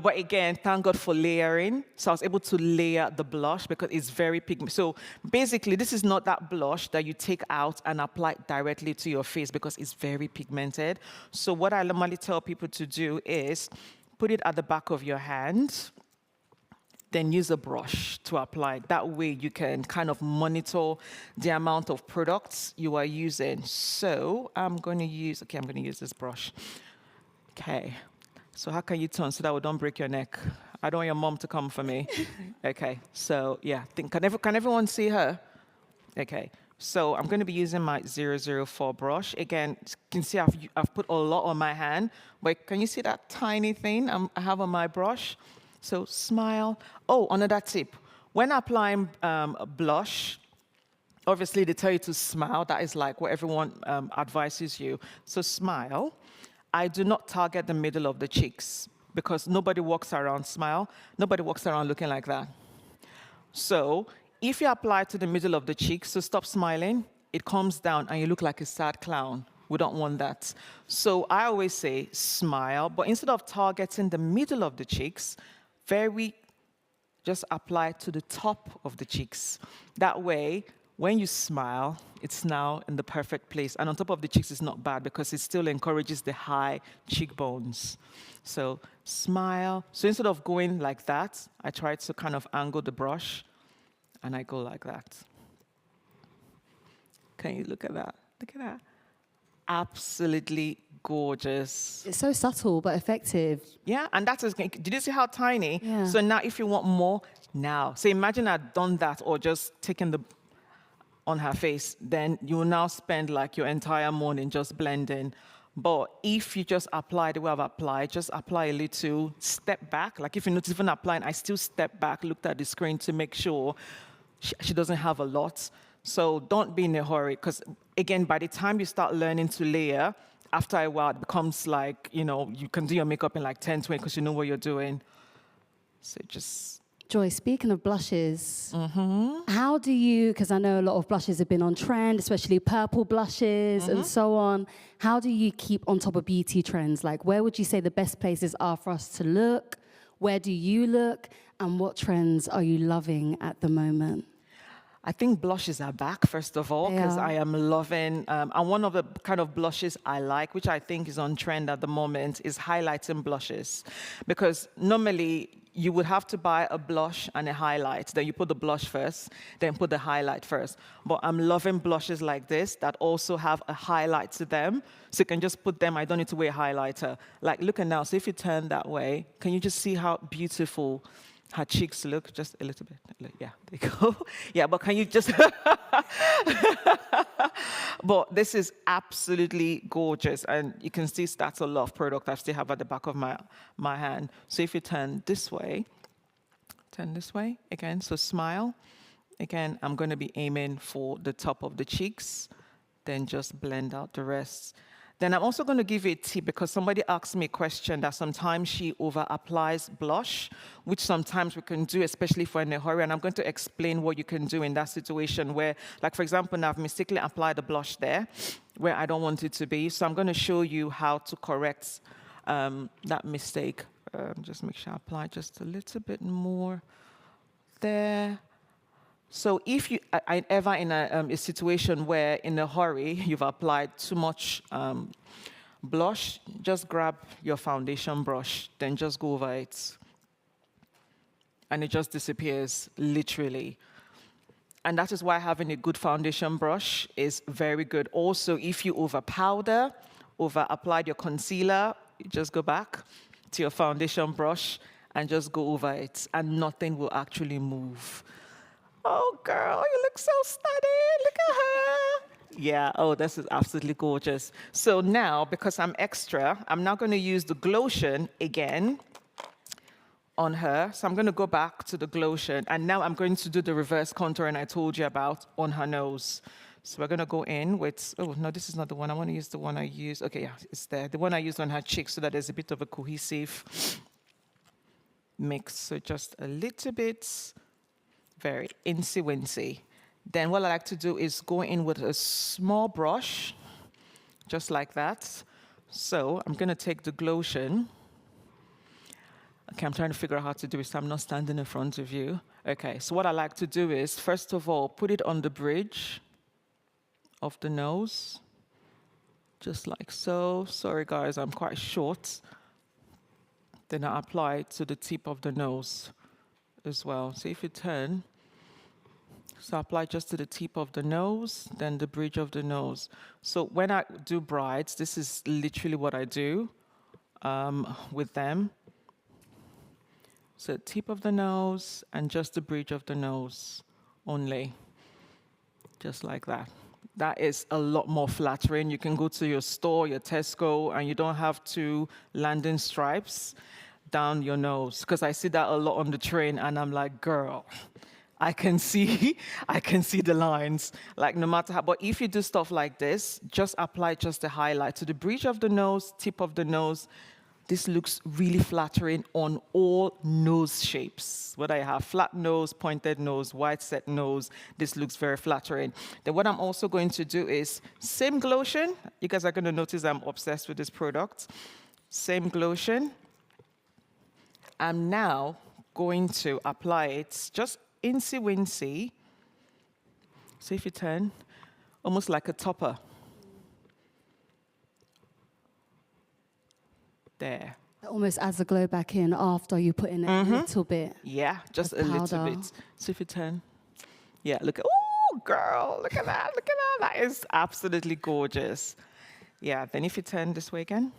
but again, thank God for layering. So I was able to layer the blush because it's very pigmented. So basically, this is not that blush that you take out and apply directly to your face because it's very pigmented. So what I normally tell people to do is put it at the back of your hand, then use a brush to apply. That way you can kind of monitor the amount of products you are using. So I'm going to use this brush. Okay. So how can you turn so that we don't break your neck? I don't want your mom to come for me. Okay. So yeah, can everyone see her? Okay. So I'm going to be using my 004 brush. Again, you can see I've put a lot on my hand, but can you see that tiny thing I have on my brush? So smile. Oh, another tip. When applying blush, obviously they tell you to smile. That is like what everyone advises you. So smile. I do not target the middle of the cheeks because nobody walks around smile. Nobody walks around looking like that. So if you apply to the middle of the cheeks, so stop smiling, it comes down and you look like a sad clown. We don't want that. So I always say smile, but instead of targeting the middle of the cheeks, just apply to the top of the cheeks. That way, when you smile, it's now in the perfect place. And on top of the cheeks is not bad because it still encourages the high cheekbones. So smile. So instead of going like that, I try to kind of angle the brush. And I go like that. Can you look at that? Look at that. Absolutely gorgeous. It's so subtle but effective. Yeah, and that is, did you see how tiny? Yeah. So now if you want more, now. So imagine I'd done that or just taken on her face, then you will now spend like your entire morning just blending. But if you just apply the way I've applied, just apply a little, step back. Like if you notice even applying, I still step back, looked at the screen to make sure she doesn't have a lot. So don't be in a hurry, because again, by the time you start learning to layer, after a while, it becomes like, you can do your makeup in like 10, 20, because you know what you're doing. So just... Joy, speaking of blushes, how do you, because I know a lot of blushes have been on trend, especially purple blushes and so on. How do you keep on top of beauty trends? Like, where would you say the best places are for us to look? Where do you look? And what trends are you loving at the moment? I think blushes are back, first of all, because I am loving, and one of the kind of blushes I like, which I think is on trend at the moment, is highlighting blushes. Because normally, you would have to buy a blush and a highlight. Then you put the blush first, then put the highlight first. But I'm loving blushes like this that also have a highlight to them. So you can just put them, I don't need to wear a highlighter. Like, look at now, so if you turn that way, can you just see how beautiful her cheeks look? Just a little bit. Yeah, there you go. Yeah, but can you just... But this is absolutely gorgeous. And you can see that's a lot of product I still have at the back of my hand. So if you turn this way again, so smile. Again, I'm going to be aiming for the top of the cheeks, then just blend out the rest. Then I'm also going to give you a tip because somebody asked me a question that sometimes she over-applies blush, which sometimes we can do, especially if we're in a hurry. And I'm going to explain what you can do in that situation where, like for example, now I've mistakenly applied the blush there where I don't want it to be. So I'm going to show you how to correct that mistake. Just make sure I apply just a little bit more there. So if you are ever in a situation where in a hurry you've applied too much blush, just grab your foundation brush, then just go over it. And it just disappears, literally. And that is why having a good foundation brush is very good. Also, if you over powder, over applied your concealer, you just go back to your foundation brush and just go over it, and nothing will actually move. Oh, girl, you look so stunning. Look at her. Yeah, oh, this is absolutely gorgeous. So now, because I'm extra, I'm now going to use the Glotion again on her. So I'm going to go back to the Glotion, and now I'm going to do the reverse contouring I told you about on her nose. So we're going to go in with, oh, no, this is not the one. I want to use the one I used. Okay, yeah, it's there. The one I used on her cheeks so that there's a bit of a cohesive mix. So just a little bit. Very incy-wincy. Then what I like to do is go in with a small brush, just like that. So I'm going to take the Glotion. Okay, I'm trying to figure out how to do it, so I'm not standing in front of you. Okay, so what I like to do is, first of all, put it on the bridge of the nose, just like so. Sorry, guys, I'm quite short. Then I apply it to the tip of the nose as well. So if you turn, so apply just to the tip of the nose, then the bridge of the nose. So when I do brides, this is literally what I do with them. So tip of the nose and just the bridge of the nose only, just like that. That is a lot more flattering. You can go to your store, your Tesco, and you don't have to landing stripes down your nose, because I see that a lot on the train, and I'm like, girl, I can see the lines, like no matter how. But if you do stuff like this, just apply just the highlight to the bridge of the nose, tip of the nose. This looks really flattering on all nose shapes. Whether you have flat nose, pointed nose, wide set nose, this looks very flattering. Then what I'm also going to do is same Glotion. You guys are going to notice I'm obsessed with this product. Same Glotion. I'm now going to apply it just incy-wincy. So if you turn, almost like a topper. There. It almost adds the glow back in after you put in a little bit. Yeah, just a powder. little bit. So if you turn, yeah, look at, oh, girl, look at that, look at that. That is absolutely gorgeous. Yeah, then if you turn this way again.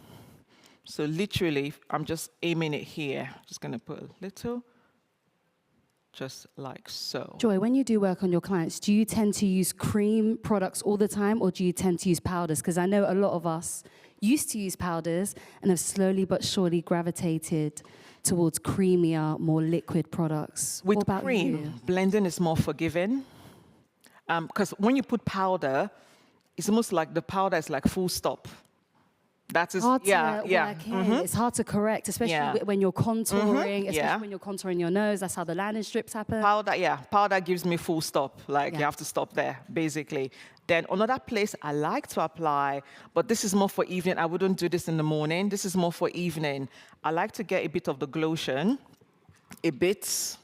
So literally, I'm just aiming it here. Just going to put a little, just like so. Joy, when you do work on your clients, do you tend to use cream products all the time, or do you tend to use powders? Because I know a lot of us used to use powders and have slowly but surely gravitated towards creamier, more liquid products. With what about cream, you? blending is more forgiving. Because when you put powder, it's almost like the powder is like full stop. That is, Hard yeah, to yeah. work in. It's hard to correct, especially when you're contouring, especially when you're contouring your nose. That's how the landing strips happen. Powder, yeah, powder gives me full stop. Like, Yeah. you have to stop there, basically. Then another place I like to apply, but this is more for evening. I wouldn't do this in the morning. This is more for evening. I like to get a bit of the Glotion, a bit.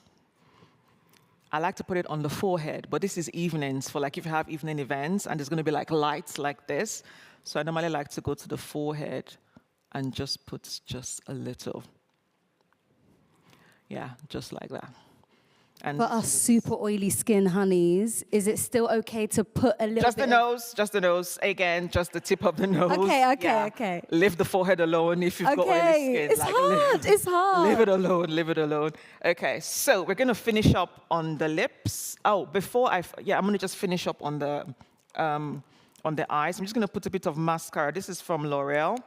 I like to put it on the forehead, but this is evenings for like if you have evening events and there's going to be like lights like this. So I normally like to go to the forehead and just put just a little. Yeah, just like that. And For us super oily skin honeys, is it still okay to put a little just bit the nose, just the nose. Again, just the tip of the nose. Okay. Leave the forehead alone if you've got oily skin. It's hard, it's hard. Leave it alone, leave it alone. Okay, so we're going to finish up on the lips. Oh, before I'm going to just finish up on the on the eyes. I'm just going to put a bit of mascara. This is from L'Oreal.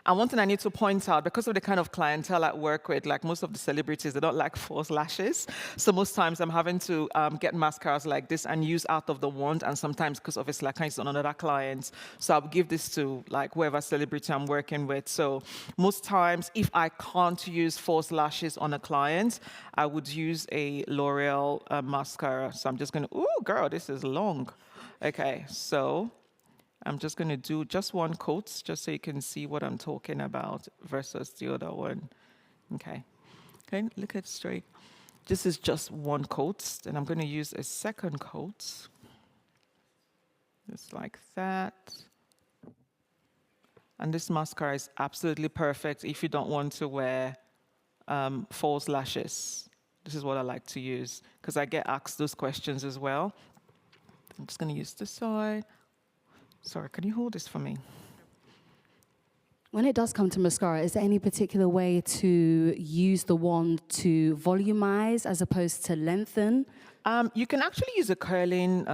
And one thing I need to point out, because of the kind of clientele I work with, like most of the celebrities, they don't like false lashes. So most times I'm having to get mascaras like this and use out of the wand. And sometimes, because obviously I can't use it on another client, so I'll give this to like whoever celebrity I'm working with. So most times, if I can't use false lashes on a client, I would use a L'Oreal mascara. So I'm just going to, ooh, girl, this is long. Okay, so I'm just going to do just one coat, just so you can see what I'm talking about versus the other one. Okay, look at it straight. This is just one coat. Then I'm going to use a second coat. Just like that. And this mascara is absolutely perfect if you don't want to wear false lashes. This is what I like to use, because I get asked those questions as well. I'm just going to use this side. Sorry, can you hold this for me? When it does come to mascara, is there any particular way to use the wand to volumize as opposed to lengthen? You can actually use a curling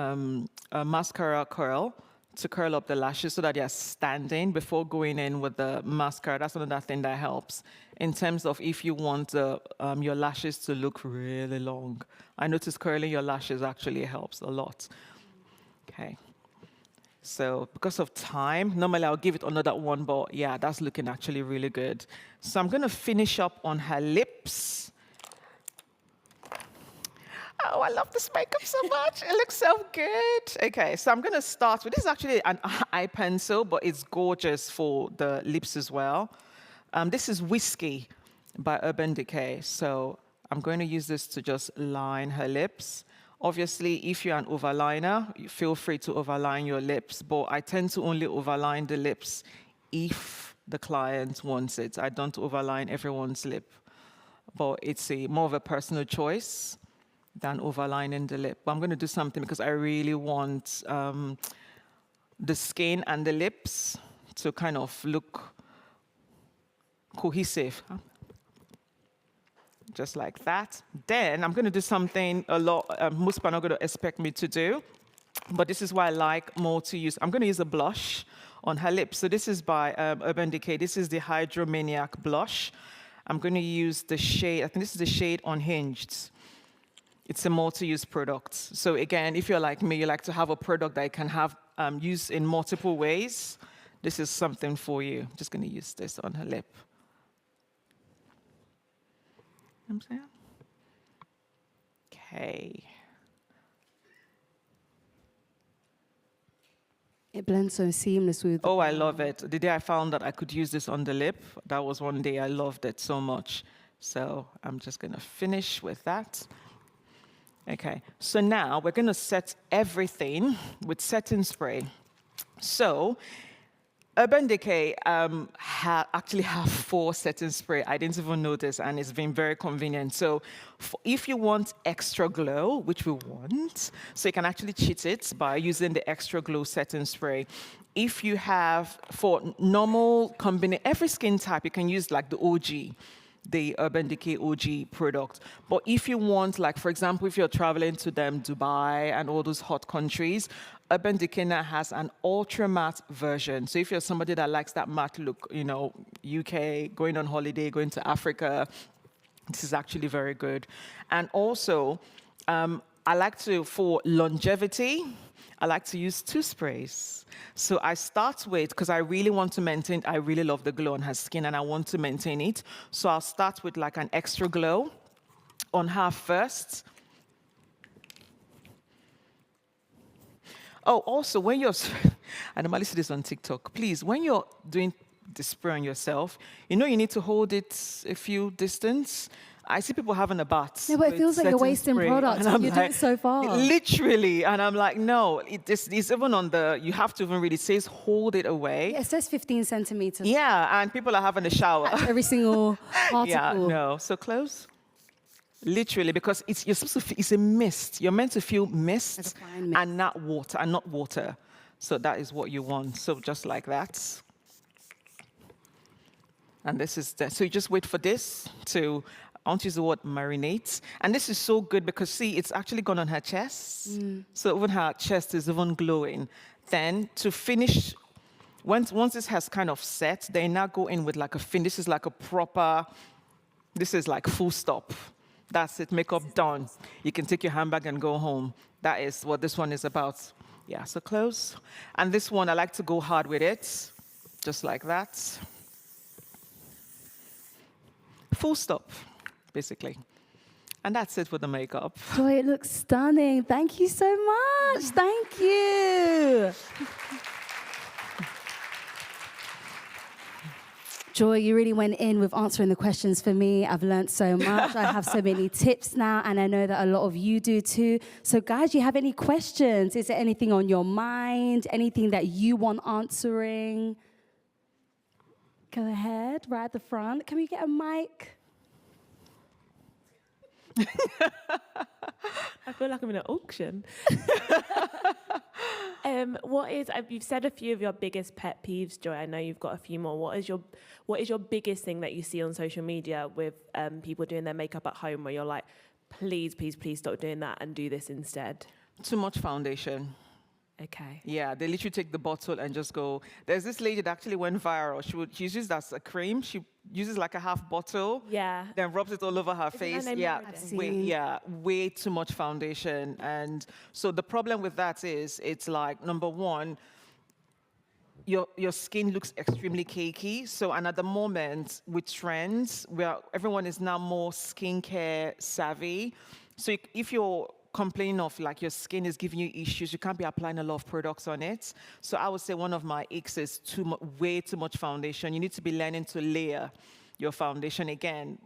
mascara curl to curl up the lashes so that they're standing before going in with the mascara. That's another thing that helps in terms of if you want your lashes to look really long. I notice curling your lashes actually helps a lot. Okay. So because of time, normally I'll give it another one, but yeah, that's looking actually really good. So I'm going to finish up on her lips. Oh, I love this makeup so much. It looks so good. Okay, so I'm going to start with, this is actually an eye pencil, but it's gorgeous for the lips as well. This is Whiskey by Urban Decay. So I'm going to use this to just line her lips. Obviously, if you're an overliner, you feel free to overline your lips, but I tend to only overline the lips if the client wants it. I don't overline everyone's lip, but it's more of a personal choice than overlining the lip. But I'm going to do something because I really want the skin and the lips to kind of look cohesive. Just like that. Then I'm going to do something a lot most people are not going to expect me to do, but this is why I like more to use. I'm going to use a blush on her lips. So this is by Urban Decay. This is the Hydromaniac blush. I'm going to use the shade, I think this is the shade Unhinged. It's a multi-use product. So again, if you're like me, you like to have a product that you can have used in multiple ways, this is something for you. I'm just going to use this on her lip. I'm saying? Okay. It blends so seamless with... Oh, I love it. The day I found that I could use this on the lip, that was one day I loved it so much. So I'm just going to finish with that. Okay, so now we're going to set everything with setting spray. So Urban Decay actually have 4 setting spray. I didn't even notice, and it's been very convenient. So if you want extra glow, which we want, so you can actually cheat it by using the extra glow setting spray. If you have, for normal combination, every skin type, you can use like the OG, the Urban Decay OG product. But if you want, like, for example, if you're traveling to Dubai and all those hot countries, Urban Decay now has an ultra matte version. So if you're somebody that likes that matte look, you know, UK, going on holiday, going to Africa, this is actually very good. And also, I like to, for longevity, I like to use 2 sprays. So I start with, because I really want to maintain, I really love the glow on her skin and I want to maintain it. So I'll start with like an extra glow on her first. Oh, also, when you're, I normally see this on TikTok, please, when you're doing the spray on yourself, you know you need to hold it a few distance. I see people having a bath. Yeah, but it feels like you're wasting product. You're doing it so far. Literally. And I'm like, no, it's even on the, you have to even read, it says hold it away. Yeah, it says 15 centimeters. Yeah, and people are having a shower. Every single particle. Yeah, no. So close. Literally, because you're supposed to it's a mist. You're meant to feel mist and not water. So that is what you want. So just like that. And this is so you just wait for this to I want to use the word marinate. And this is so good because, see, it's actually gone on her chest. So even her chest is even glowing. Then to finish, once this has kind of set, they now go in with like a fin. This is like a proper, this is like full stop. That's it, makeup done. You can take your handbag and go home. That is what this one is about. Yeah, so close. And this one, I like to go hard with it, just like that. Full stop, basically. And that's it with the makeup. Joy, it looks stunning. Thank you so much. Thank you. Joy, you really went in with answering the questions for me. I've learned so much. I have so many tips now, and I know that a lot of you do too. So guys, do you have any questions? Is there anything on your mind? Anything that you want answering? Go ahead, right at the front. Can we get a mic? I feel like I'm in an auction. You've said a few of your biggest pet peeves, Joy. I know you've got a few more. What is your biggest thing that you see on social media with people doing their makeup at home where you're like, please, please, please stop doing that and do this instead? Too much foundation. Okay. Yeah, they literally take the bottle and just go. There's this lady that actually went viral. She uses that as a cream. She uses like a half bottle. Yeah. Then rubs it all over her face. her name Yeah, Meredith? way too much foundation. And so the problem with that is, it's like, number one, your skin looks extremely cakey. So, and at the moment with trends, where everyone is now more skincare savvy. So if you're complaining of like your skin is giving you issues, you can't be applying a lot of products on it. So I would say one of my icks is way too much foundation. You need to be learning to layer your foundation again.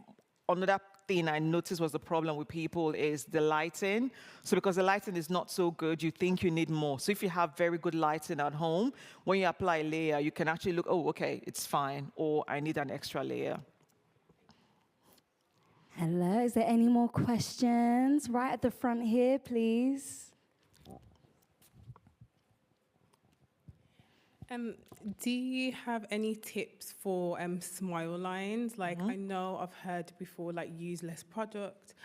Another thing I noticed was the problem with people is the lighting. So because the lighting is not so good, you think you need more. So if you have very good lighting at home, when you apply a layer, you can actually look, oh, okay, it's fine, or I need an extra layer. Hello, is there any more questions? Right at the front here, please. Do you have any tips for smile lines? Like, I know I've heard before, like, use less product,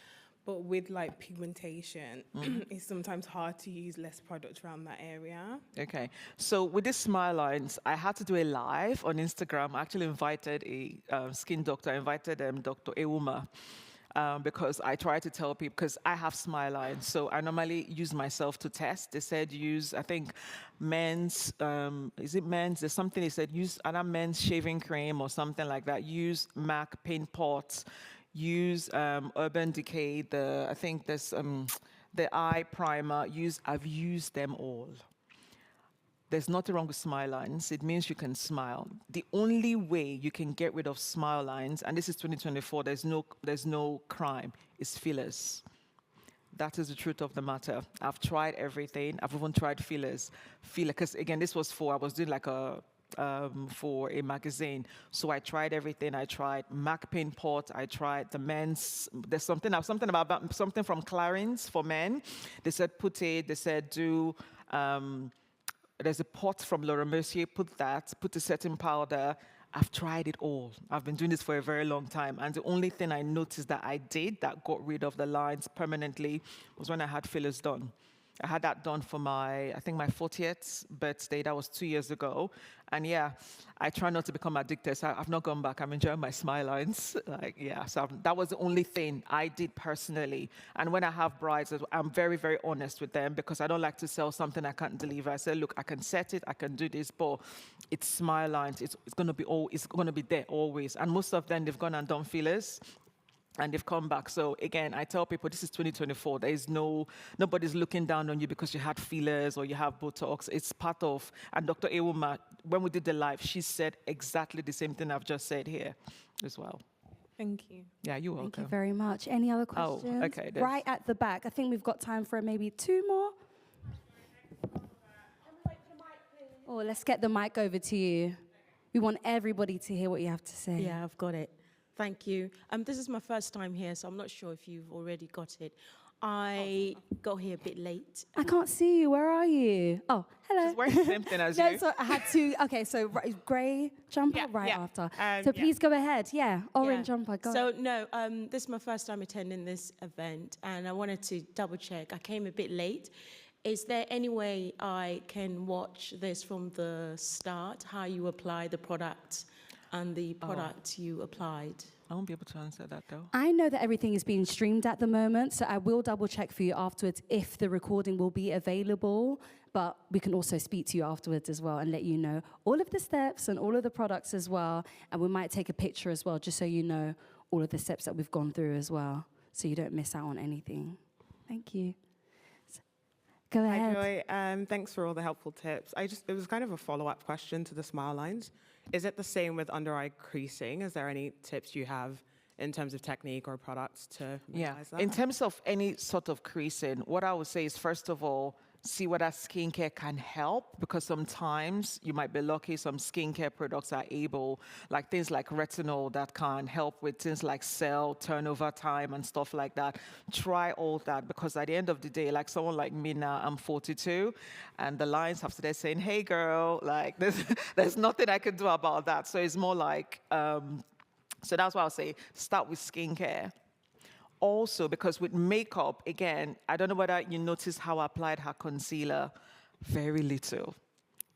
but with like pigmentation, it's sometimes hard to use less product around that area. Okay, so with these smile lines, I had to do a live on Instagram. I actually invited a skin doctor. I invited Dr. Ewuma. Because I try to tell people, because I have smile lines, so I normally use myself to test. They said use, I think, men's, is it men's? There's something they said, use another men's shaving cream or something like that. Use MAC paint pots, use Urban Decay, I think there's the eye primer, I've used them all. There's nothing wrong with smile lines. It means you can smile. The only way you can get rid of smile lines, and this is 2024, there's no crime, is fillers. That is the truth of the matter. I've tried everything. I've even tried fillers. Because again, this was I was doing like for a magazine. So I tried everything. I tried MAC paint pot. I tried the men's. There's something about something from Clarins for men. They said put it. They said do. There's a pot from Laura Mercier, put a setting powder. I've tried it all. I've been doing this for a very long time. And the only thing I noticed that I did that got rid of the lines permanently was when I had fillers done. I had that done for I think my 40th birthday. That was 2 years ago. And yeah, I try not to become addicted. So I've not gone back. I'm enjoying my smile lines. So that was the only thing I did personally. And when I have brides, I'm very, very honest with them because I don't like to sell something I can't deliver. I say, look, I can set it, I can do this, but it's smile lines. It's going to be there always. And most of them, they've gone and done fillers. And they've come back. So again, I tell people this is 2024. There is nobody's looking down on you because you had fillers or you have Botox. It's part of, and Dr. Ewuma, when we did the live, she said exactly the same thing I've just said here as well. Thank you. Yeah, you're welcome. Thank you very much. Any other questions? Oh, okay. Right at the back. I think we've got time for maybe 2 more. Oh, let's get the mic over to you. We want everybody to hear what you have to say. Yeah, I've got it. Thank you. This is my first time here, so I'm not sure if you've already got it. I got here a bit late. I can't see you. Where are you? Oh, hello. She's wearing the same thing as No, you. so I had to. Okay, so grey jumper after. So please go ahead. Yeah, orange jumper. Go. So no, this is my first time attending this event, and I wanted to double check. I came a bit late. Is there any way I can watch this from the start? How you apply the product and the product you applied? I won't be able to answer that though. I know that everything is being streamed at the moment, so I will double check for you afterwards if the recording will be available. But we can also speak to you afterwards as well and let you know all of the steps and all of the products as well. And we might take a picture as well, just so you know all of the steps that we've gone through as well, so you don't miss out on anything. Thank you. Go ahead. Hi, Joy. Thanks for all the helpful tips. It was kind of a follow-up question to the smile lines. Is it the same with under-eye creasing? Is there any tips you have in terms of technique or products to minimize that? In terms of any sort of creasing, what I would say is, first of all, see whether skincare can help, because sometimes you might be lucky some skincare products are able, like things like retinol that can help with things like cell turnover time and stuff like that. Try all that, because at the end of the day, like someone like me now, I'm 42, and the lines have started saying, hey girl, like there's nothing I can do about that. So it's more like, so that's why I'll say start with skincare. Also, because with makeup, again, I don't know whether you noticed how I applied her concealer. Very little.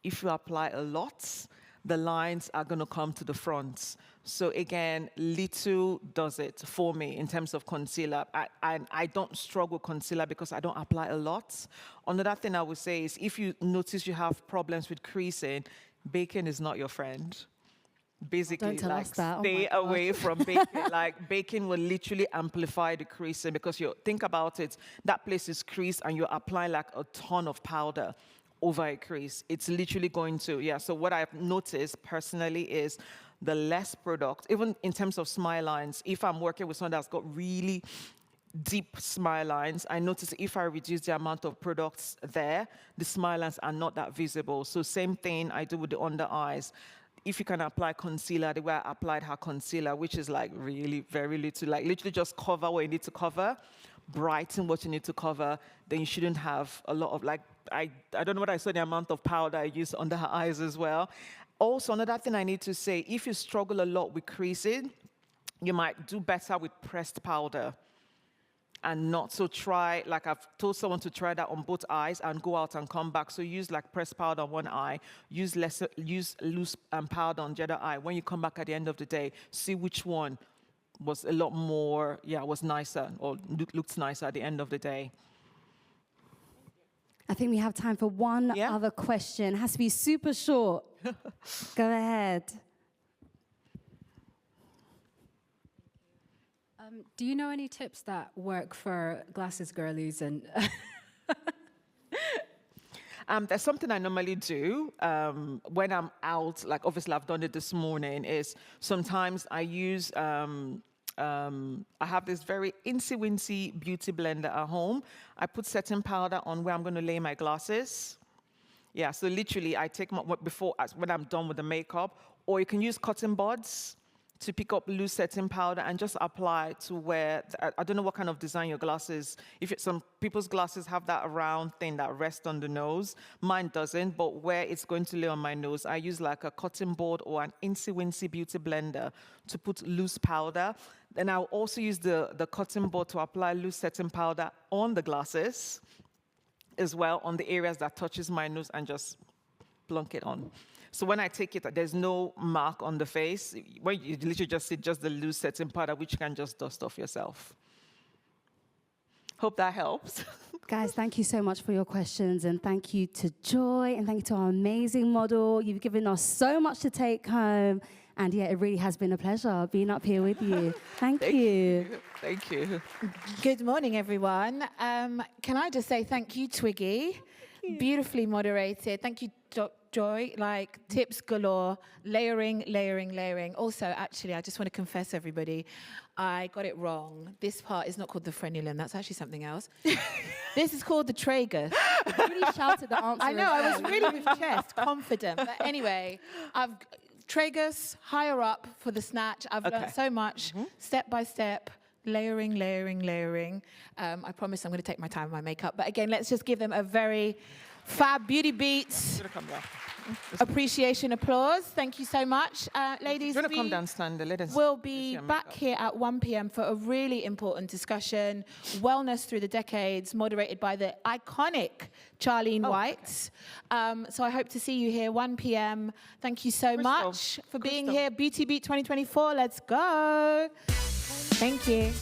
If you apply a lot, the lines are going to come to the front. So again, little does it for me in terms of concealer. I don't struggle with concealer because I don't apply a lot. Another thing I would say is, if you notice you have problems with creasing, baking is not your friend. Basically, Don't tell like, us that. stay away from baking. Like, baking will literally amplify the creasing, because you think about it, that place is creased and you're applying like a ton of powder over a crease. It's literally going to, so what I've noticed personally is the less product, even in terms of smile lines, if I'm working with someone that's got really deep smile lines, I notice if I reduce the amount of products there, the smile lines are not that visible. So same thing I do with the under eyes. If you can apply concealer the way I applied her concealer, which is like really very little, like literally just cover what you need to cover, brighten what you need to cover, then you shouldn't have a lot of, like, I don't know what I saw the amount of powder I used under her eyes as well. Also, another thing I need to say, if you struggle a lot with creasing, you might do better with pressed powder. And not so try, like I've told someone to try that on both eyes and go out and come back. So use like pressed powder on one eye, use loose powder on the other eye. When you come back at the end of the day, see which one was a lot more, was nicer or looked nicer at the end of the day. I think we have time for one other question. It has to be super short. Go ahead. Do you know any tips that work for glasses girlies? And there's something I normally do when I'm out, like obviously I've done it this morning, is sometimes I use, I have this very incy-wincy beauty blender at home. I put setting powder on where I'm going to lay my glasses. Yeah, so literally I take when I'm done with the makeup, or you can use cotton buds to pick up loose setting powder and just apply to where, I don't know what kind of design your glasses, some people's glasses have that round thing that rests on the nose. Mine doesn't, but where it's going to lay on my nose, I use like a cotton board or an incy-wincy beauty blender to put loose powder. Then I'll also use the cotton board to apply loose setting powder on the glasses as well, on the areas that touches my nose, and just plunk it on. So when I take it, there's no mark on the face. When you literally just see just the loose setting powder, which you can just dust off yourself. Hope that helps. Guys, thank you so much for your questions, and thank you to Joy, and thank you to our amazing model. You've given us so much to take home, and it really has been a pleasure being up here with you. Thank you. Thank you. Good morning, everyone. Can I just say thank you, Twiggy? Beautifully moderated. Thank you, Joy. Like, tips galore, layering. Also, actually, I just want to confess, everybody, I got it wrong. This part is not called the frenulum. That's actually something else. This is called the tragus. You really shouted the answer. I know, I was really with chest, confident. But anyway, Tragus, higher up for the snatch. I've learned so much, step by step, layering, layering, layering. I promise I'm going to take my time with my makeup. But again, let's just give them a very fab Beauty Beats appreciation applause. Thank you so much. Ladies, Do you want to come down, stand? We'll be back here at 1 p.m. for a really important discussion, Wellness Through the Decades, moderated by the iconic Charlene White. So I hope to see you here 1 p.m. Thank you so much for being here. Beauty Beat 2024, let's go. Thank you.